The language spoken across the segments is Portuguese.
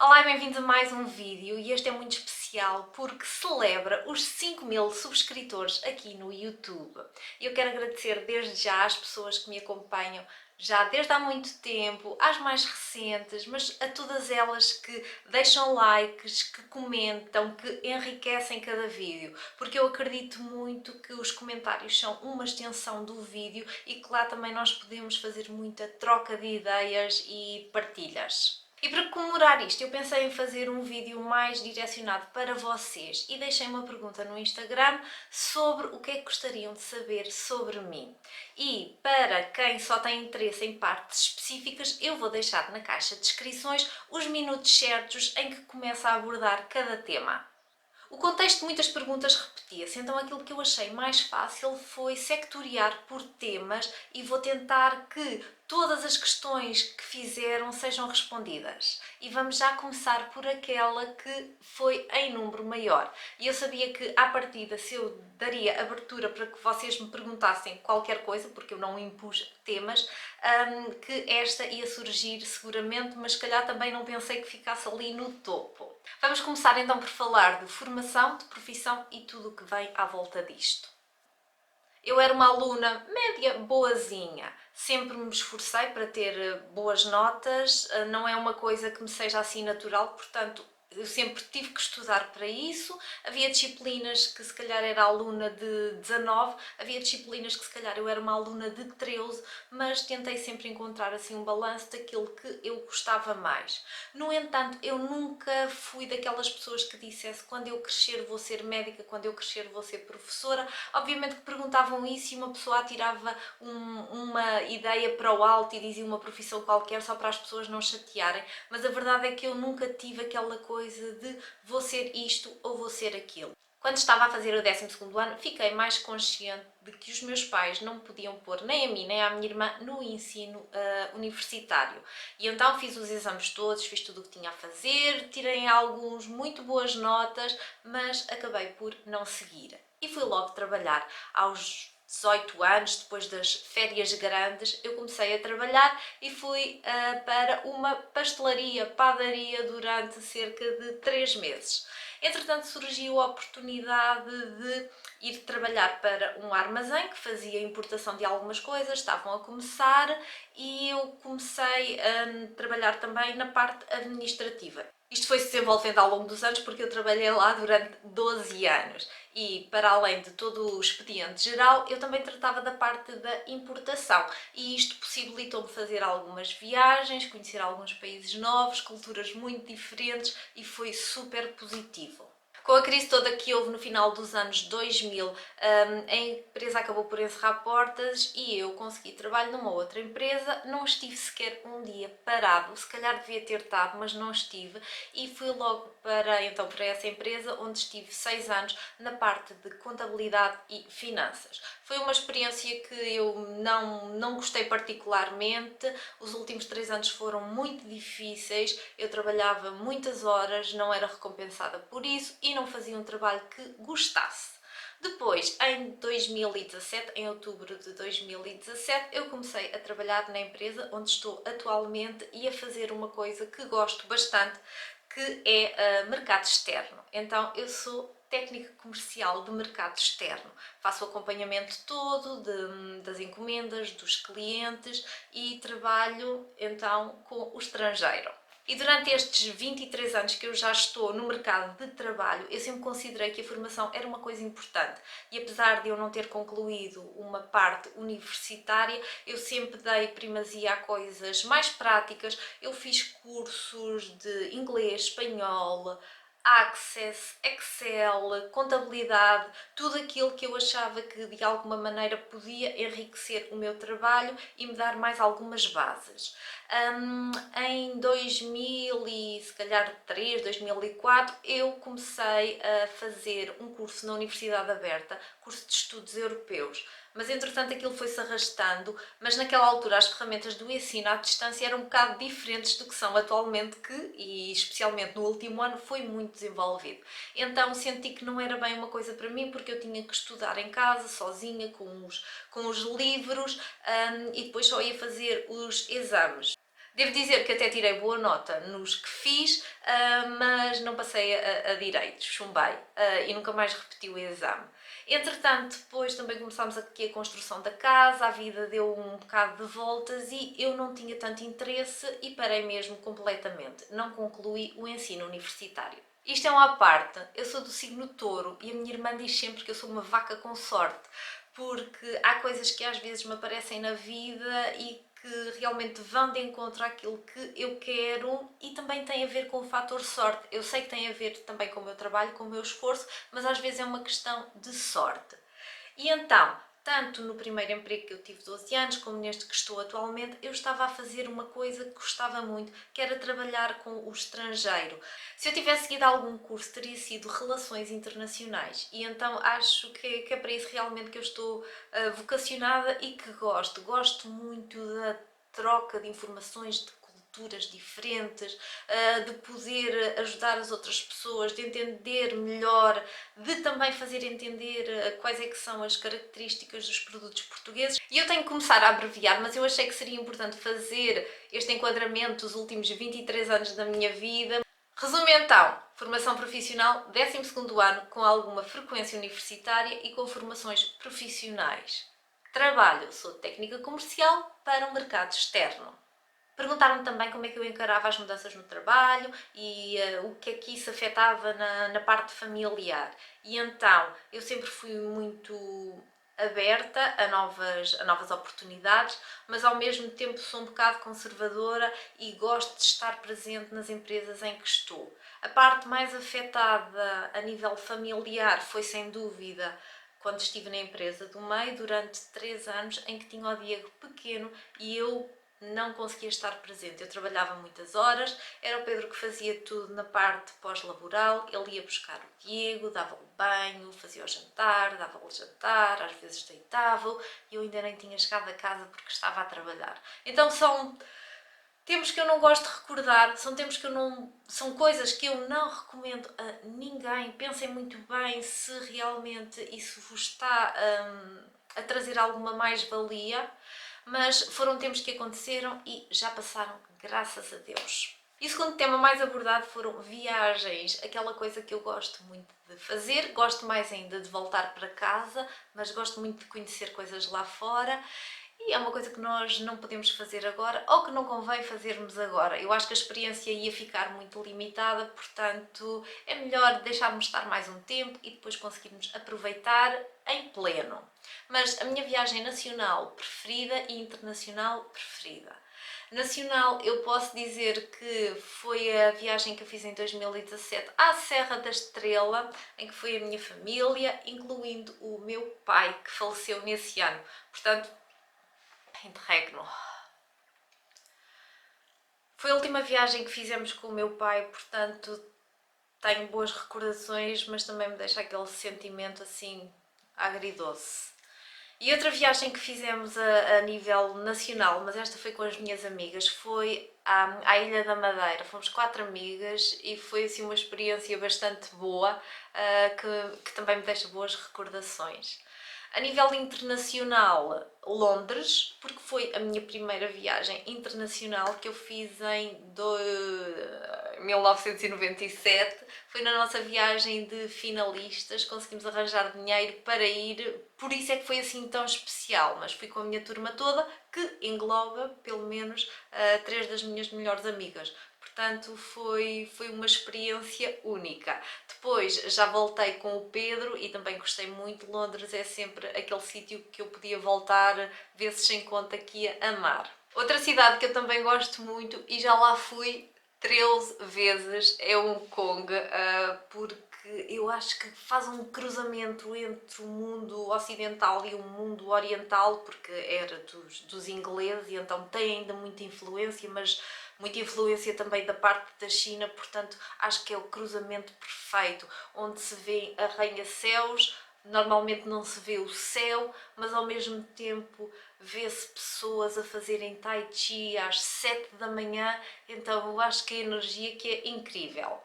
Olá e bem-vindos a mais um vídeo e este é muito especial porque celebra os 5.000 subscritores aqui no YouTube. Eu quero agradecer desde já às pessoas que me acompanham já desde há muito tempo, às mais recentes, mas a todas elas que deixam likes, que comentam, que enriquecem cada vídeo, porque eu acredito muito que os comentários são uma extensão do vídeo e que lá também nós podemos fazer muita troca de ideias e partilhas. E para comemorar isto, eu pensei em fazer um vídeo mais direcionado para vocês e deixei uma pergunta no Instagram sobre o que é que gostariam de saber sobre mim. E para quem só tem interesse em partes específicas, eu vou deixar na caixa de descrições os minutos certos em que começo a abordar cada tema. O contexto de muitas perguntas repetia-se, então aquilo que eu achei mais fácil foi sectoriar por temas e vou tentar que todas as questões que fizeram sejam respondidas. E vamos já começar por aquela que foi em número maior. E eu sabia que, à partida, se eu daria abertura para que vocês me perguntassem qualquer coisa, porque eu não impus temas, que esta ia surgir seguramente, mas se calhar também não pensei que ficasse ali no topo. Vamos começar então por falar de formação, de profissão e tudo o que vem à volta disto. Eu era uma aluna média boazinha, sempre me esforcei para ter boas notas, não é uma coisa que me seja assim natural, portanto eu sempre tive que estudar para isso. Havia disciplinas que se calhar era aluna de 19, havia disciplinas que se calhar eu era uma aluna de 13, mas tentei sempre encontrar assim um balanço daquilo que eu gostava mais. No entanto, eu nunca fui daquelas pessoas que dissesse quando eu crescer vou ser médica, quando eu crescer vou ser professora. Obviamente que perguntavam isso e uma pessoa atirava uma ideia para o alto e dizia uma profissão qualquer só para as pessoas não chatearem, mas a verdade é que eu nunca tive aquela coisa de vou ser isto ou vou ser aquilo. Quando estava a fazer o 12º ano, fiquei mais consciente de que os meus pais não podiam pôr nem a mim nem à minha irmã no ensino universitário. E então fiz os exames todos, fiz tudo o que tinha a fazer, tirei alguns muito boas notas, mas acabei por não seguir. E fui logo trabalhar. Aos 18 anos, depois das férias grandes, eu comecei a trabalhar e fui para uma pastelaria, padaria durante cerca de 3 meses. Entretanto, surgiu a oportunidade de ir trabalhar para um armazém que fazia importação de algumas coisas, estavam a começar e eu comecei a trabalhar também na parte administrativa. Isto foi se desenvolvendo ao longo dos anos porque eu trabalhei lá durante 12 anos e, para além de todo o expediente geral, eu também tratava da parte da importação e isto possibilitou-me fazer algumas viagens, conhecer alguns países novos, culturas muito diferentes e foi super positivo. Com a crise toda que houve no final dos anos 2000, a empresa acabou por encerrar portas e eu consegui trabalho numa outra empresa. Não estive sequer um dia parado, se calhar devia ter estado, mas não estive, e fui logo para essa empresa onde estive 6 anos na parte de contabilidade e finanças. Foi uma experiência que eu não gostei particularmente. Os últimos 3 anos foram muito difíceis, eu trabalhava muitas horas, não era recompensada por isso e não fazia um trabalho que gostasse. Depois, em 2017, em outubro de 2017, eu comecei a trabalhar na empresa onde estou atualmente e a fazer uma coisa que gosto bastante, que é mercado externo. Então, eu sou técnica comercial de mercado externo. Faço o acompanhamento todo das encomendas, dos clientes e trabalho então com o estrangeiro. E durante estes 23 anos que eu já estou no mercado de trabalho, eu sempre considerei que a formação era uma coisa importante. E apesar de eu não ter concluído uma parte universitária, eu sempre dei primazia a coisas mais práticas. Eu fiz cursos de inglês, espanhol, Access, Excel, contabilidade, tudo aquilo que eu achava que de alguma maneira podia enriquecer o meu trabalho e me dar mais algumas bases. Em 2000 e se calhar 3, 2004, eu comecei a fazer um curso na Universidade Aberta, curso de Estudos Europeus. Mas entretanto aquilo foi-se arrastando, mas naquela altura as ferramentas do ensino à distância eram um bocado diferentes do que são atualmente, e especialmente no último ano foi muito desenvolvido. Então senti que não era bem uma coisa para mim, porque eu tinha que estudar em casa, sozinha, com os livros, e depois só ia fazer os exames. Devo dizer que até tirei boa nota nos que fiz, mas não passei a direito, chumbei, e nunca mais repeti o exame. Entretanto, depois também começámos aqui a construção da casa, a vida deu um bocado de voltas e eu não tinha tanto interesse e parei mesmo completamente. Não concluí o ensino universitário. Isto é uma à parte, eu sou do signo Touro e a minha irmã diz sempre que eu sou uma vaca com sorte, porque há coisas que às vezes me aparecem na vida e que realmente vão de encontro àquilo que eu quero e também tem a ver com o fator sorte. Eu sei que tem a ver também com o meu trabalho, com o meu esforço, mas às vezes é uma questão de sorte. E então, tanto no primeiro emprego que eu tive 12 anos, como neste que estou atualmente, eu estava a fazer uma coisa que gostava muito, que era trabalhar com o estrangeiro. Se eu tivesse seguido algum curso, teria sido Relações Internacionais. E então acho que é para isso realmente que eu estou vocacionada e que gosto. Gosto muito da troca de informações, de culturas diferentes, de poder ajudar as outras pessoas, de entender melhor, de também fazer entender quais é que são as características dos produtos portugueses. E eu tenho que começar a abreviar, mas eu achei que seria importante fazer este enquadramento dos últimos 23 anos da minha vida. Resumo então, formação profissional, 12º ano, com alguma frequência universitária e com formações profissionais. Trabalho, sou técnica comercial para o mercado externo. Perguntaram-me também como é que eu encarava as mudanças no trabalho e o que é que isso afetava na parte familiar. E então, eu sempre fui muito aberta a novas oportunidades, mas ao mesmo tempo sou um bocado conservadora e gosto de estar presente nas empresas em que estou. A parte mais afetada a nível familiar foi, sem dúvida, quando estive na empresa do meio durante 3 anos, em que tinha o Diego pequeno e eu não conseguia estar presente. Eu trabalhava muitas horas, era o Pedro que fazia tudo na parte pós-laboral, ele ia buscar o Diego, dava-lhe banho, fazia o jantar, dava-lhe jantar, às vezes deitava-o e eu ainda nem tinha chegado a casa porque estava a trabalhar. Então são tempos que eu não gosto de recordar, são tempos que eu não... são coisas que eu não recomendo a ninguém. Pensem muito bem se realmente isso vos está a trazer alguma mais-valia, mas foram tempos que aconteceram e já passaram, graças a Deus. E o segundo tema mais abordado foram viagens, aquela coisa que eu gosto muito de fazer, gosto mais ainda de voltar para casa, mas gosto muito de conhecer coisas lá fora. E é uma coisa que nós não podemos fazer agora, ou que não convém fazermos agora. Eu acho que a experiência ia ficar muito limitada, portanto é melhor deixarmos estar mais um tempo e depois conseguirmos aproveitar em pleno. Mas a minha viagem nacional preferida e internacional preferida. Nacional, eu posso dizer que foi a viagem que eu fiz em 2017 à Serra da Estrela, em que foi a minha família, incluindo o meu pai, que faleceu nesse ano. Portanto, interregno. Foi a última viagem que fizemos com o meu pai, portanto tenho boas recordações, mas também me deixa aquele sentimento assim agridoce. E outra viagem que fizemos a nível nacional, mas esta foi com as minhas amigas, foi à Ilha da Madeira. Fomos 4 amigas e foi assim uma experiência bastante boa, que também me deixa boas recordações. A nível internacional, Londres, porque foi a minha primeira viagem internacional que eu fiz em 1997. Foi na nossa viagem de finalistas, conseguimos arranjar dinheiro para ir, por isso é que foi assim tão especial. Mas fui com a minha turma toda, que engloba pelo menos 3 das minhas melhores amigas. Portanto, foi uma experiência única. Depois já voltei com o Pedro e também gostei muito. Londres é sempre aquele sítio que eu podia voltar vezes sem conta que ia amar. Outra cidade que eu também gosto muito e já lá fui 13 vezes é Hong Kong, porque eu acho que faz um cruzamento entre o mundo ocidental e o mundo oriental, porque era dos ingleses e então tem ainda muita influência, mas muita influência também da parte da China, portanto acho que é o cruzamento perfeito, onde se vê arranha-céus, normalmente não se vê o céu, mas ao mesmo tempo vê-se pessoas a fazerem tai chi às 7 da manhã, então eu acho que a energia que é incrível.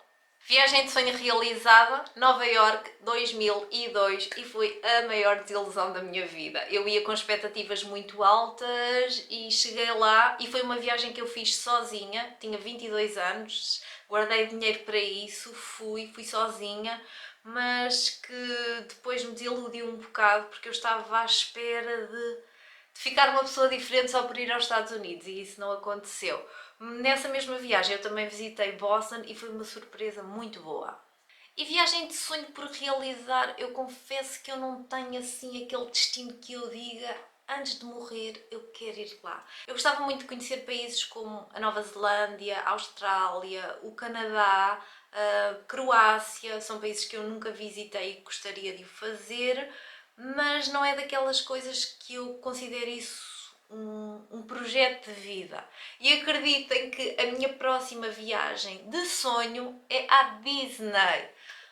Viagem de sonho realizada, Nova York 2002, e foi a maior desilusão da minha vida. Eu ia com expectativas muito altas e cheguei lá e foi uma viagem que eu fiz sozinha, tinha 22 anos, guardei dinheiro para isso, fui sozinha, mas que depois me desiludiu um bocado porque eu estava à espera de ficar uma pessoa diferente só por ir aos Estados Unidos e isso não aconteceu. Nessa mesma viagem eu também visitei Boston e foi uma surpresa muito boa. E viagem de sonho por realizar, eu confesso que eu não tenho assim aquele destino que eu diga antes de morrer eu quero ir lá. Eu gostava muito de conhecer países como a Nova Zelândia, a Austrália, o Canadá, a Croácia, são países que eu nunca visitei e gostaria de o fazer, mas não é daquelas coisas que eu considero isso um projeto de vida. E acreditem que a minha próxima viagem de sonho é à Disney.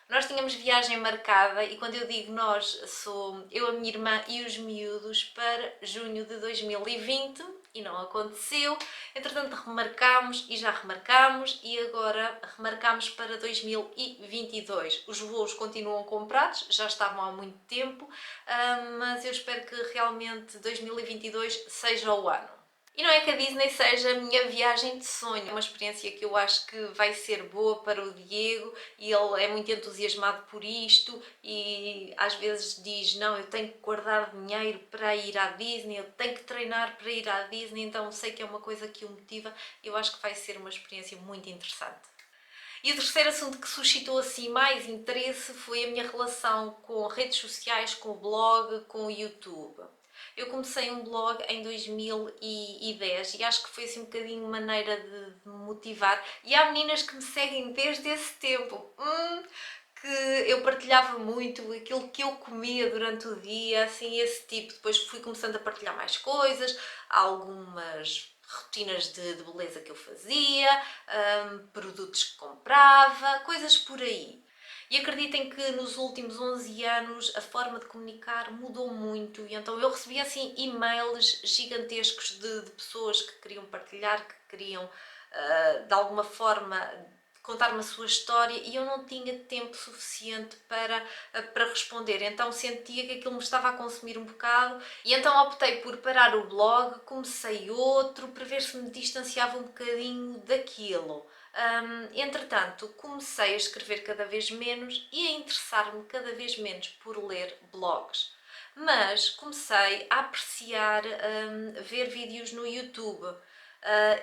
Nós tínhamos viagem marcada e quando eu digo nós, sou eu, a minha irmã e os miúdos para junho de 2020 e não aconteceu. Entretanto remarcámos e já remarcámos e agora remarcámos para 2022. Os voos continuam comprados, já estavam há muito tempo, mas eu espero que realmente 2022 seja o ano. E não é que a Disney seja a minha viagem de sonho, é uma experiência que eu acho que vai ser boa para o Diego e ele é muito entusiasmado por isto e às vezes diz não, eu tenho que guardar dinheiro para ir à Disney, eu tenho que treinar para ir à Disney, então sei que é uma coisa que o motiva e eu acho que vai ser uma experiência muito interessante. E o terceiro assunto que suscitou assim mais interesse foi a minha relação com redes sociais, com o blog, com o YouTube. Eu comecei um blog em 2010 e acho que foi assim um bocadinho maneira de me motivar. E há meninas que me seguem desde esse tempo. Que eu partilhava muito aquilo que eu comia durante o dia, assim, esse tipo. Depois fui começando a partilhar mais coisas, algumas rotinas de beleza que eu fazia, produtos que comprava, coisas por aí. E acreditem que nos últimos 11 anos a forma de comunicar mudou muito e então eu recebia assim e-mails gigantescos de pessoas que queriam partilhar, que queriam de alguma forma contar-me a sua história e eu não tinha tempo suficiente para responder, então sentia que aquilo me estava a consumir um bocado e então optei por parar o blog, comecei outro para ver se me distanciava um bocadinho daquilo. Entretanto, comecei a escrever cada vez menos e a interessar-me cada vez menos por ler blogs. Mas comecei a apreciar ver vídeos no YouTube.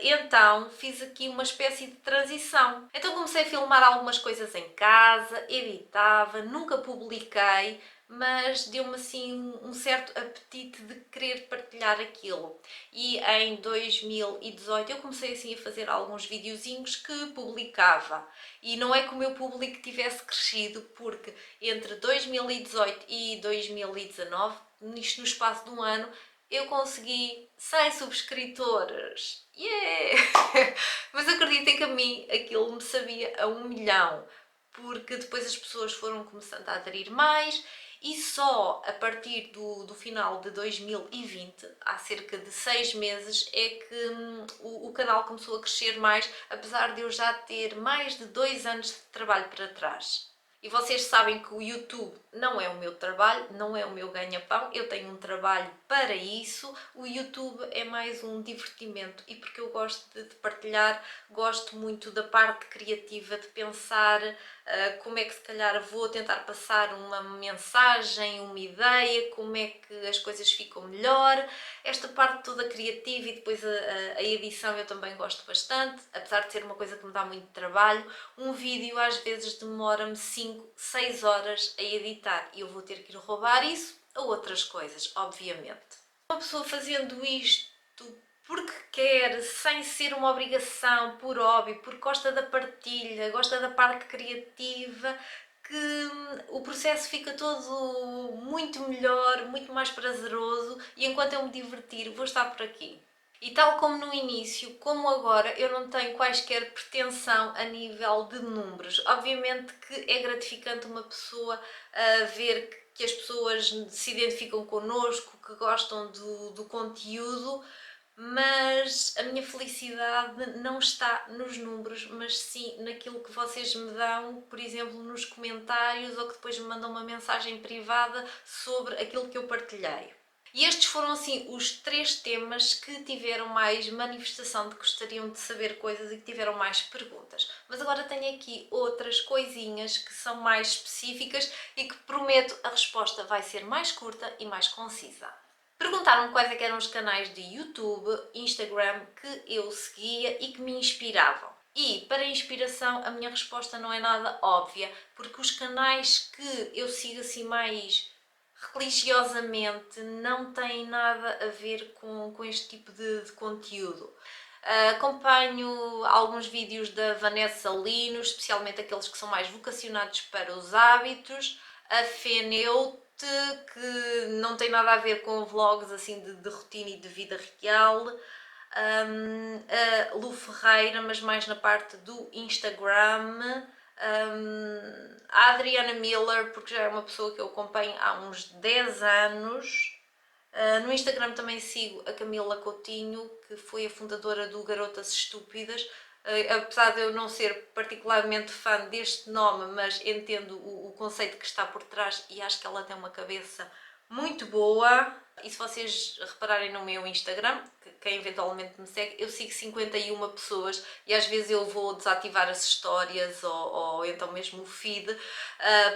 Então fiz aqui uma espécie de transição. Então comecei a filmar algumas coisas em casa, editava, nunca publiquei, mas deu-me assim um certo apetite de querer partilhar aquilo. E em 2018 eu comecei assim a fazer alguns videozinhos que publicava. E não é que o meu público tivesse crescido, porque entre 2018 e 2019, nisto no espaço de um ano, eu consegui 100 subscritores. Yeah! Mas acreditem que a mim aquilo me sabia a 1 milhão, porque depois as pessoas foram começando a aderir mais e só a partir do final de 2020, há cerca de 6 meses, é que o canal começou a crescer mais, apesar de eu já ter mais de 2 anos de trabalho para trás. E vocês sabem que o YouTube não é o meu trabalho, não é o meu ganha-pão, eu tenho um trabalho para isso. O YouTube é mais um divertimento e porque eu gosto de partilhar, gosto muito da parte criativa, de pensar como é que se calhar vou tentar passar uma mensagem, uma ideia, como é que as coisas ficam melhor. Esta parte toda criativa e depois a edição eu também gosto bastante, apesar de ser uma coisa que me dá muito trabalho. Um vídeo às vezes demora-me 5, 6 horas a editar e eu vou ter que ir roubar isso a outras coisas, obviamente. Uma pessoa fazendo isto porque quer, sem ser uma obrigação, por hobby, porque gosta da partilha, gosta da parte criativa, que o processo fica todo muito melhor, muito mais prazeroso e enquanto eu me divertir vou estar por aqui. E tal como no início, como agora, eu não tenho quaisquer pretensão a nível de números. Obviamente que é gratificante uma pessoa ver que as pessoas se identificam connosco, que gostam do conteúdo, mas a minha felicidade não está nos números, mas sim naquilo que vocês me dão, por exemplo, nos comentários, ou que depois me mandam uma mensagem privada sobre aquilo que eu partilhei. E estes foram assim os 3 temas que tiveram mais manifestação de que gostariam de saber coisas e que tiveram mais perguntas. Mas agora tenho aqui outras coisinhas que são mais específicas e que prometo a resposta vai ser mais curta e mais concisa. Perguntaram-me quais é que eram os canais de YouTube, Instagram que eu seguia e que me inspiravam. E, para inspiração, a minha resposta não é nada óbvia, porque os canais que eu sigo assim mais religiosamente não têm nada a ver com este tipo de conteúdo. Acompanho alguns vídeos da Vanessa Lino, especialmente aqueles que são mais vocacionados para os hábitos, a Feneute, que não tem nada a ver com vlogs assim de rotina e de vida real, a Lu Ferreira, mas mais na parte do Instagram, a Adriana Miller, porque já é uma pessoa que eu acompanho há uns 10 anos. No Instagram também sigo a Camila Coutinho, que foi a fundadora do Garotas Estúpidas. Apesar de eu não ser particularmente fã deste nome, mas entendo o conceito que está por trás e acho que ela tem uma cabeça muito boa. E se vocês repararem no meu Instagram, quem eventualmente me segue, eu sigo 51 pessoas e às vezes eu vou desativar as histórias ou então mesmo o feed,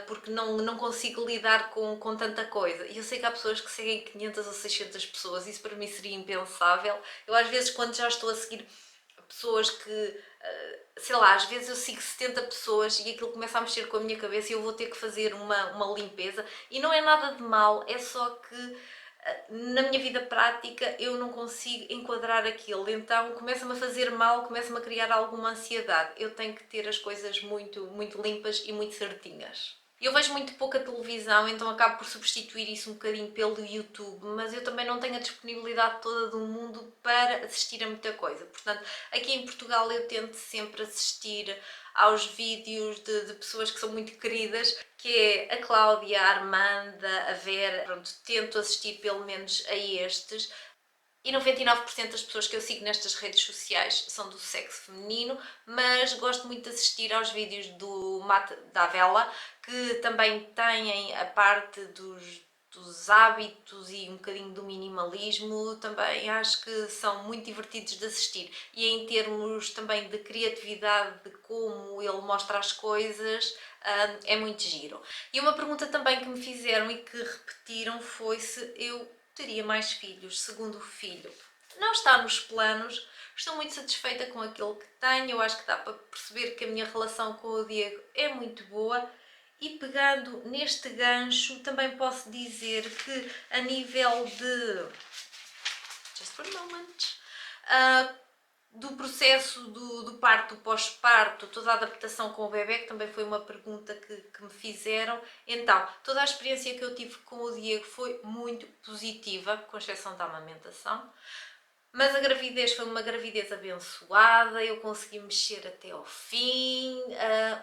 porque não consigo lidar com tanta coisa. E eu sei que há pessoas que seguem 500 ou 600 pessoas, isso para mim seria impensável. Eu às vezes, quando já estou a seguir pessoas que, sei lá, às vezes eu sigo 70 pessoas e aquilo começa a mexer com a minha cabeça e eu vou ter que fazer uma limpeza. E não é nada de mal, é só que na minha vida prática eu não consigo enquadrar aquilo, então começa-me a fazer mal, começa-me a criar alguma ansiedade. Eu tenho que ter as coisas muito limpas e muito certinhas. Eu vejo muito pouca televisão, então acabo por substituir isso um bocadinho pelo YouTube, mas eu também não tenho a disponibilidade toda do mundo para assistir a muita coisa. Portanto, aqui em Portugal eu tento sempre assistir aos vídeos de pessoas que são muito queridas, que é a Cláudia, a Armanda, a Vera. Pronto, tento assistir pelo menos a estes. E 99% das pessoas que eu sigo nestas redes sociais são do sexo feminino, mas gosto muito de assistir aos vídeos do Matt Davella, que também têm a parte dos hábitos e um bocadinho do minimalismo. Também acho que são muito divertidos de assistir. E em termos também de criatividade, de como ele mostra as coisas, é muito giro. E uma pergunta também que me fizeram e que repetiram foi se eu teria mais filhos, segundo filho. Não está nos planos, estou muito satisfeita com aquilo que tenho, eu acho que dá para perceber que a minha relação com o Diego é muito boa. E pegando neste gancho, também posso dizer que a nível de... Just for a moment. Do processo do parto, do pós-parto, toda a adaptação com o bebê, que também foi uma pergunta que me fizeram. Então, toda a experiência que eu tive com o Diego foi muito positiva, com exceção da amamentação. Mas a gravidez foi uma gravidez abençoada, eu consegui mexer até ao fim.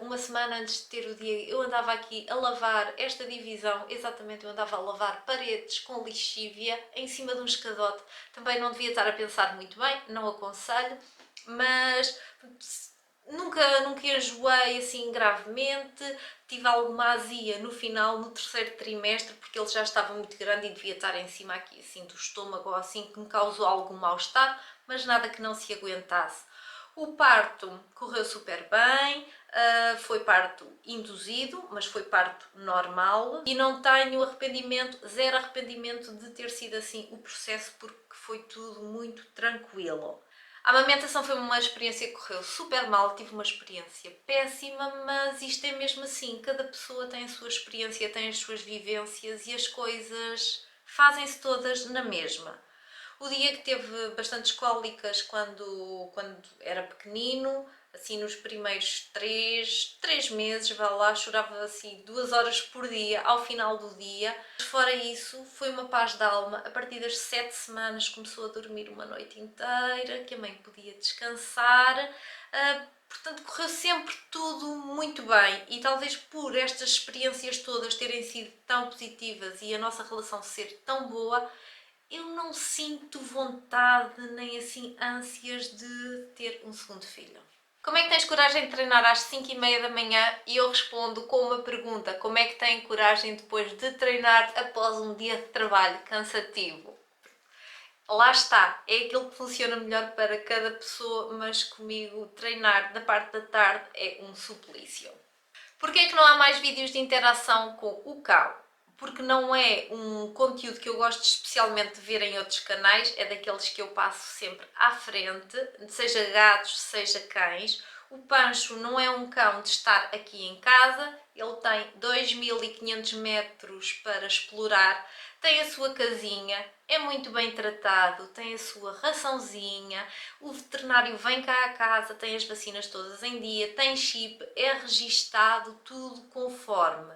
Uma semana antes de ter o Diego, eu andava aqui a lavar esta divisão, exatamente, eu andava a lavar paredes com lixívia em cima de um escadote. Também não devia estar a pensar muito bem, não aconselho, mas nunca enjoei assim gravemente. Tive alguma azia no final, no terceiro trimestre, porque ele já estava muito grande e devia estar em cima aqui assim do estômago ou assim, que me causou algum mal-estar, mas nada que não se aguentasse. O parto correu super bem, foi parto induzido, mas foi parto normal e não tenho arrependimento, zero arrependimento de ter sido assim o processo, porque foi tudo muito tranquilo. A amamentação foi uma experiência que correu super mal, tive uma experiência péssima, mas isto é mesmo assim, cada pessoa tem a sua experiência, tem as suas vivências e as coisas fazem-se todas na mesma. O Diego teve bastantes cólicas quando era pequenino, assim nos primeiros 3 meses, vá lá, chorava assim 2 horas por dia ao final do dia. Fora isso, foi uma paz de alma. A partir das 7 semanas começou a dormir uma noite inteira, que a mãe podia descansar. Portanto, correu sempre tudo muito bem, e talvez por estas experiências todas terem sido tão positivas e a nossa relação ser tão boa, eu não sinto vontade nem assim ânsias de ter um segundo filho. Como é que tens coragem de treinar às 5h30 da manhã? E eu respondo com uma pergunta: como é que têm coragem depois de treinar após um dia de trabalho cansativo? Lá está, é aquilo que funciona melhor para cada pessoa, mas comigo treinar da parte da tarde é um suplício. Porquê é que não há mais vídeos de interação com o cão? Porque não é um conteúdo que eu gosto especialmente de ver em outros canais, é daqueles que eu passo sempre à frente, seja gatos, seja cães. O Pancho não é um cão de estar aqui em casa, ele tem 2500 metros para explorar, tem a sua casinha, é muito bem tratado, tem a sua raçãozinha, o veterinário vem cá à casa, tem as vacinas todas em dia, tem chip, é registado, tudo conforme.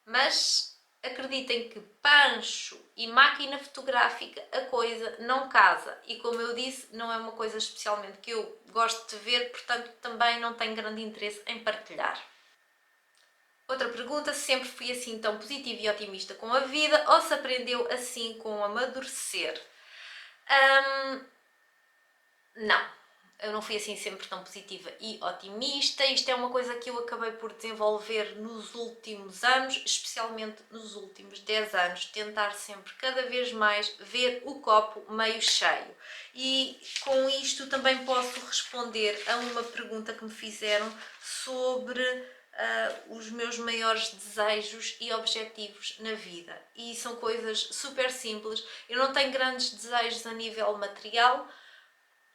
Mas acreditem que Pancho e máquina fotográfica, a coisa não casa. E como eu disse, não é uma coisa especialmente que eu gosto de ver, portanto também não tenho grande interesse em partilhar. Outra pergunta: se sempre fui assim tão positiva e otimista com a vida ou se aprendeu assim com o amadurecer? Não, eu não fui assim sempre tão positiva e otimista. Isto é uma coisa que eu acabei por desenvolver nos últimos anos, especialmente nos últimos 10 anos, tentar sempre cada vez mais ver o copo meio cheio. E com isto também posso responder a uma pergunta que me fizeram sobre os meus maiores desejos e objetivos na vida. E são coisas super simples. Eu não tenho grandes desejos a nível material.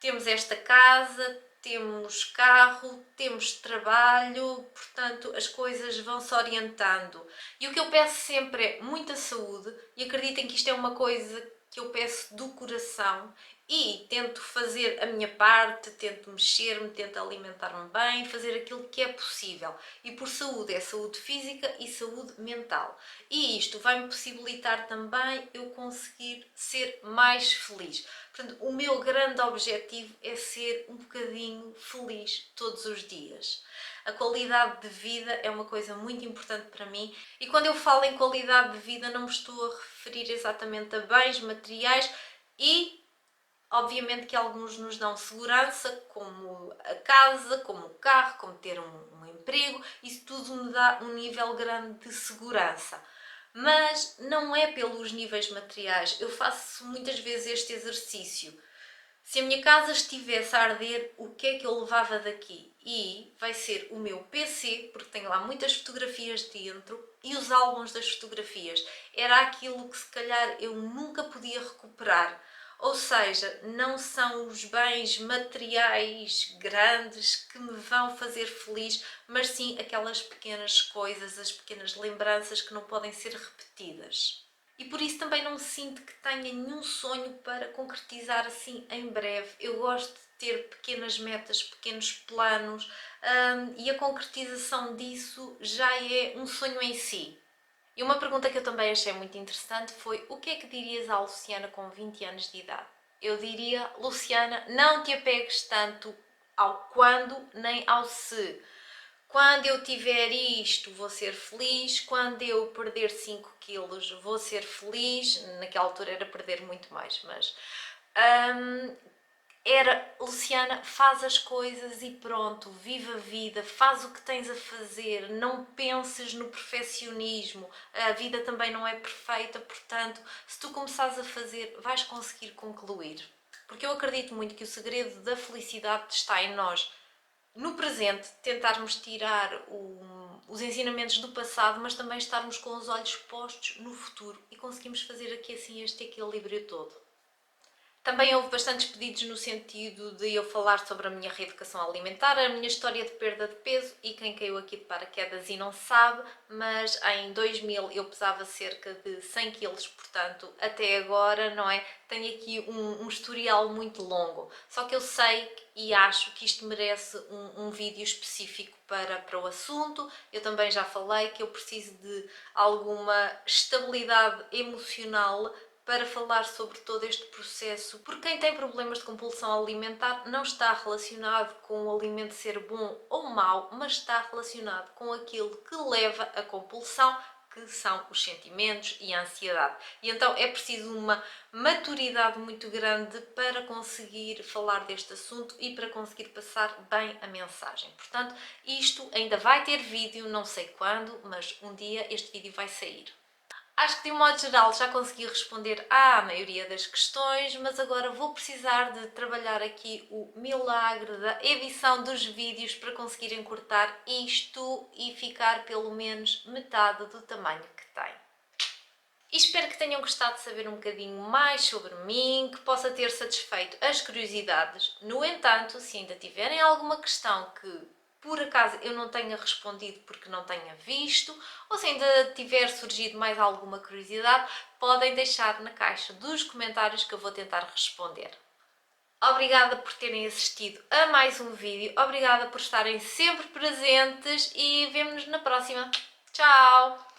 Temos esta casa, temos carro, temos trabalho, portanto as coisas vão-se orientando. E o que eu peço sempre é muita saúde, e acreditem que isto é uma coisa que eu peço do coração, e tento fazer a minha parte, tento mexer-me, tento alimentar-me bem, fazer aquilo que é possível. E por saúde é saúde física e saúde mental. E isto vai-me possibilitar também eu conseguir ser mais feliz. Portanto, o meu grande objetivo é ser um bocadinho feliz todos os dias. A qualidade de vida é uma coisa muito importante para mim, e quando eu falo em qualidade de vida não me estou a referir exatamente a bens materiais, e obviamente que alguns nos dão segurança, como a casa, como o carro, como ter um emprego. Isso tudo me dá um nível grande de segurança. Mas não é pelos níveis materiais. Eu faço muitas vezes este exercício. Se a minha casa estivesse a arder, o que é que eu levava daqui? E vai ser o meu PC, porque tenho lá muitas fotografias dentro, e os álbuns das fotografias. Era aquilo que se calhar eu nunca podia recuperar. Ou seja, não são os bens materiais grandes que me vão fazer feliz, mas sim aquelas pequenas coisas, as pequenas lembranças que não podem ser repetidas. E por isso também não sinto que tenha nenhum sonho para concretizar assim em breve. Eu gosto de ter pequenas metas, pequenos planos, e a concretização disso já é um sonho em si. E uma pergunta que eu também achei muito interessante foi: o que é que dirias à Luciana com 20 anos de idade? Eu diria: Luciana, não te apegues tanto ao quando nem ao se. Quando eu tiver isto, vou ser feliz. Quando eu perder 5 quilos, vou ser feliz. Naquela altura era perder muito mais, mas era: Luciana, faz as coisas e pronto, vive a vida, faz o que tens a fazer, não penses no perfeccionismo, a vida também não é perfeita, portanto, se tu começares a fazer, vais conseguir concluir. Porque eu acredito muito que o segredo da felicidade está em nós, no presente, tentarmos tirar os ensinamentos do passado, mas também estarmos com os olhos postos no futuro, e conseguimos fazer aqui assim este equilíbrio todo. Também houve bastantes pedidos no sentido de eu falar sobre a minha reeducação alimentar, a minha história de perda de peso, e quem caiu aqui de paraquedas e não sabe, mas em 2000 eu pesava cerca de 100 quilos, portanto até agora, não é? Tenho aqui um historial muito longo, só que eu sei e acho que isto merece um vídeo específico para o assunto. Eu também já falei que eu preciso de alguma estabilidade emocional para falar sobre todo este processo, porque quem tem problemas de compulsão alimentar não está relacionado com o alimento ser bom ou mau, mas está relacionado com aquilo que leva à compulsão, que são os sentimentos e a ansiedade. E então é preciso uma maturidade muito grande para conseguir falar deste assunto e para conseguir passar bem a mensagem. Portanto, isto ainda vai ter vídeo, não sei quando, mas um dia este vídeo vai sair. Acho que de um modo geral já consegui responder à maioria das questões, mas agora vou precisar de trabalhar aqui o milagre da edição dos vídeos para conseguir encurtar isto e ficar pelo menos metade do tamanho que tem. E espero que tenham gostado de saber um bocadinho mais sobre mim, que possa ter satisfeito as curiosidades. No entanto, se ainda tiverem alguma questão que por acaso eu não tenha respondido porque não tenha visto, ou se ainda tiver surgido mais alguma curiosidade, podem deixar na caixa dos comentários que eu vou tentar responder. Obrigada por terem assistido a mais um vídeo, obrigada por estarem sempre presentes e vemo-nos na próxima. Tchau!